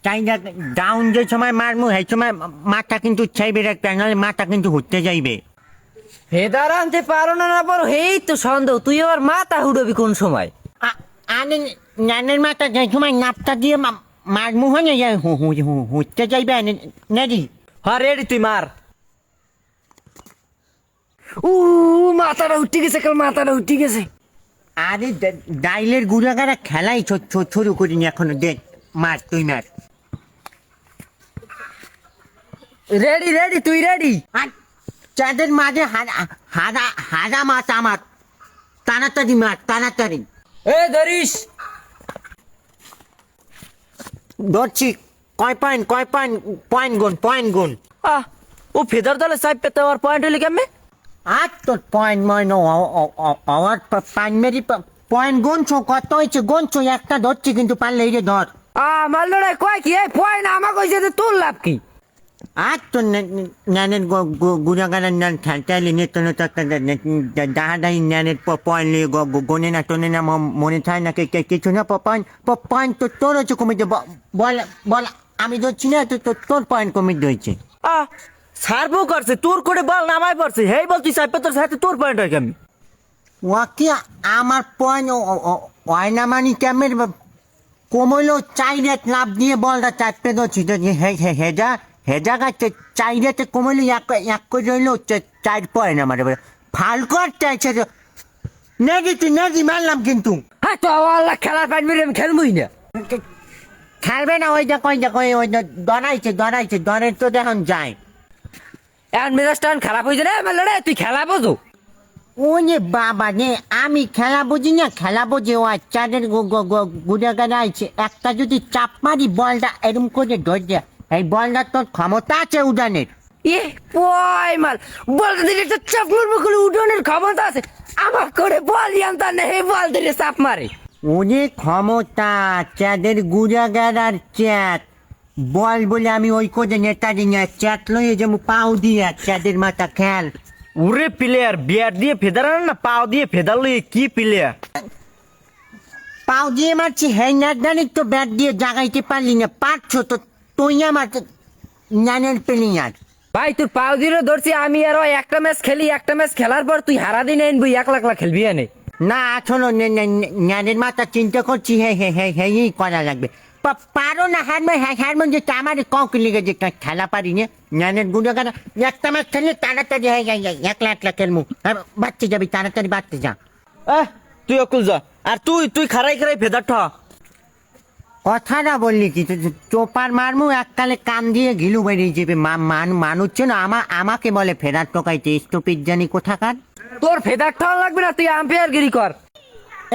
চাইনা down যে সময় মারমু সেই সময় মাথা কিন্তু চাইবে রাখতে, নাহলে মাথা কিন্তু ঘুরতে যাইবে। ফেদার আনতে পারো না না পারো এই তো সন্দেহ। তুই আবার মাথা হুড়বি কোন সময়? আরে নানের মাথা যে সময় নাপটা দিয়ে মারমু হয় না ঘুরতে যাইবে নাকি? হ্যাঁ রেডি, তুই মার। মাথাটা উঠে গেছে, কাল মাথাটা উঠে গেছে। আরে ডাইলের গুড়াগাড়া খেলাই শুরু করিনি এখনো, দেখ মার তুই মার। রেডি রেডি, তুই রেডি? আর চাঁদের মাঝে হারা মাছ আমার, তাড়াতাড়ি মার তাড়াতাড়ি। এ ধরিস। ধরছি। কয় পয়েন্ট পয়েন্ট গুণ। ও ফেদার দলে সাইড পেতে আর পয়েন্ট হইলে কেমনে? আর তোর পয়েন্ট আমার প্রাইমারি পয়েন্ট গুনছো, কত হয়েছে গুনছো, একটা ধরছি কিন্তু পারলে এই যে ধর। আমার লড়াই কয় কি এই পয়েন্ট আমাকে হয়েছে, তোর লাভ কি? আর তোর ন্যানের গুড়াগাড়ার ন্যান খেলতে এলি নেতো না তো একটা ডাহাডাহি ন্যানের পয়েন্ট নিয়ে গনে না টোনে না মনে থাকে না কিছু না। পয়েন্ট তো তোর হচ্ছে কমিতে বল বল, আমি ধরছি না তো তোর পয়েন্ট কমিতে হয়েছে। সার্ভো করছে তোর করে বল নামাই পড়ছে, হেই বল তুই সাইড পেতে সাথে তোর পয়েন্ট হয় কেমন? ওকে আমার পয়েন্ট হয় না মানে কেমন কমলো, চাইরে লাভ দিয়ে বলটা চারটে ধরছি হেজা গাছে চাইরেতে কমলো এক করে রইলো 4 পয়েন্ট আমার। এবার ফাল করতে আছে নেগি মারলাম কিন্তু। হ্যাঁ তো আল্লাহ খেলার পাইবি, আমি খেলবই না। খেলবে না ওই দেখো ওই দরাইছে দরের তো দেখুন যায়। এখন মেজাজটা খারাপ হয়েছে রে আমার লড়াই, তুই খেলা বোঝো? ও যে বাবা নে, আমি খেলা বুঝি না, খেলা বুঝি ও চাঁদের গুড়ে আছে। একটা যদি চাপ মারি বলটা এরম করে ধরে, এই বলটা তোর ক্ষমতা আছে উড়ানের। পয় মাল বলতে দিলে একটা চাপ মারবো করে উঠোনের ক্ষমতা আছে আমার, করে বল জানতাম না হে বল দিলে চাপ মারে। ওরে ক্ষমতা চাঁদের গুড়া গেড়ার চ্যাট বল বলে আমি ওই করে নেতারি না চ্যাট লইয়ে যেমন পাও দিয়ে চাঁদের মাথা খেল। ওরে প্লেয়ার বিয়ার দিয়ে ফেদার না পাও দিয়ে ফেদার লইয়ে কি প্লেয়ার? পাও দিয়ে মারছি হ্যান্ডার জানিস তো, ব্যাট দিয়ে জাগাইতে পারলি না, পারছো তো তুই আমার ন্যানের প্লেয়ার। ভাই তুই পাও দিয়ে ধরছি আমি, আর একটা ম্যাচ খেলি, একটা ম্যাচ খেলার পর তুই হারা দিন এনবি 1 লাখ খেলবি এনে না আসলে ন্যানের মাথা চিন্তা করছি, এই করা লাগবে। পারো না হার মধ্যে আমার কৌকি লেগে যে খেলা পারি না ন্যানের গুঁড়ো গাড়া, একটা ম্যাচ খেললে তাড়াতাড়ি হয়ে যায়, 1 লাখ খেলবো, বাড়তে যাবি তাড়াতাড়ি বাড়তে যা। তুই অকুল যা, আর তুই খারাই ফেদার ঠা কথাটা বললি কি চোপার মারমু এককালে কান দিয়ে ঘিলু বেরিয়ে যাবে। মানুষ না আমাকে বলে ফেরার টোকাইতে স্টপিড জানি কোথাকার। তোর ফেদার ঠা লাগবে না, তুই আম্পায়ার গিরি কর।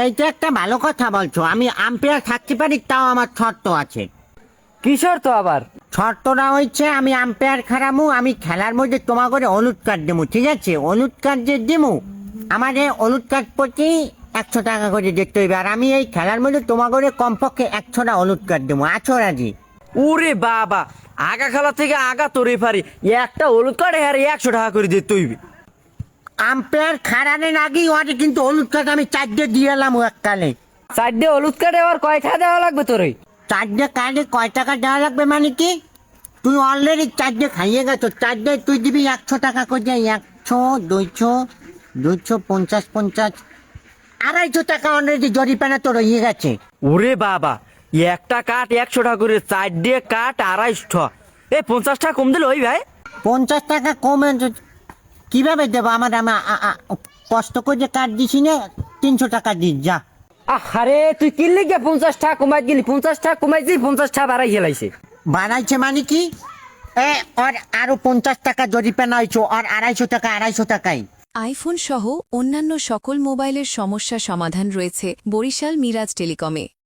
এইটা একটা ভালো কথা বলছো, আমি আম্পায়ার থাকতে পারি, তাও আমার শর্ত আছে। কিশোর তো আবার শর্তটা হচ্ছে আমি আম্পায়ার খারামু, আমি খেলার মধ্যে তোমার করে হলুদ কার্ড দেবো, ঠিক আছে? হলুদ কার্ড যে দেবো আমার এই হলুদ কার্ড প্রতি 100 টাকা করে দেখতে হইবে, আর আমি এই খেলার মধ্যে তোমার করে কমপক্ষে 100টা হলুদ কার্ড দেবো। আছো রাজি? ওরে বাবা, আগা খেলা থেকে আগা তোরে পারি, একটা হলুদ কার্ড আর 100 টাকা করে দিতে হইবে। আম্পায়ার খারানের আগেই ওরে কিন্তু হলুদ কার্ড আমি 4টে দিয়ে এলাম এককালে। 4টে হলুদ কার্ডে আর কয়টা দেওয়া লাগবে তোরে? 4টে কার্ডে কয় টাকা দেওয়া লাগবে মানে কি? তুই অলরেডি 4টে খাইয়ে গেছো, 4টে তুই দিবি 100 টাকা করে, 100 200 250 50 250 টাকা অলরেডি জরিপানা তোর হয়ে গেছে। ওরে বাবা, একটা কাঠ 100 টাকা করে, 4টে কাঠ 250। 50 টাকা কম দিলে ওই ভাই? 50 টাকা কমে কিভাবে দেবো? আমার কষ্ট করে যে কার্ড দিছি না, 300 টাকা দিস যা। আরে তুই কিনলি গিয়ে 50 টাকা কমাই গেলি, 50 টাকা কমাইছি, 50 টাকা বাড়াই গেলাইছে। বাড়াইছে মানে কি? আর আরো 50 টাকা জরিপানা হয়েছে, আর 250 টাকাই। আইফোন সহ অন্যান্য সকল মোবাইলের সমস্যা সমাধান রয়েছে বরিশাল মিরাজ টেলিকমে।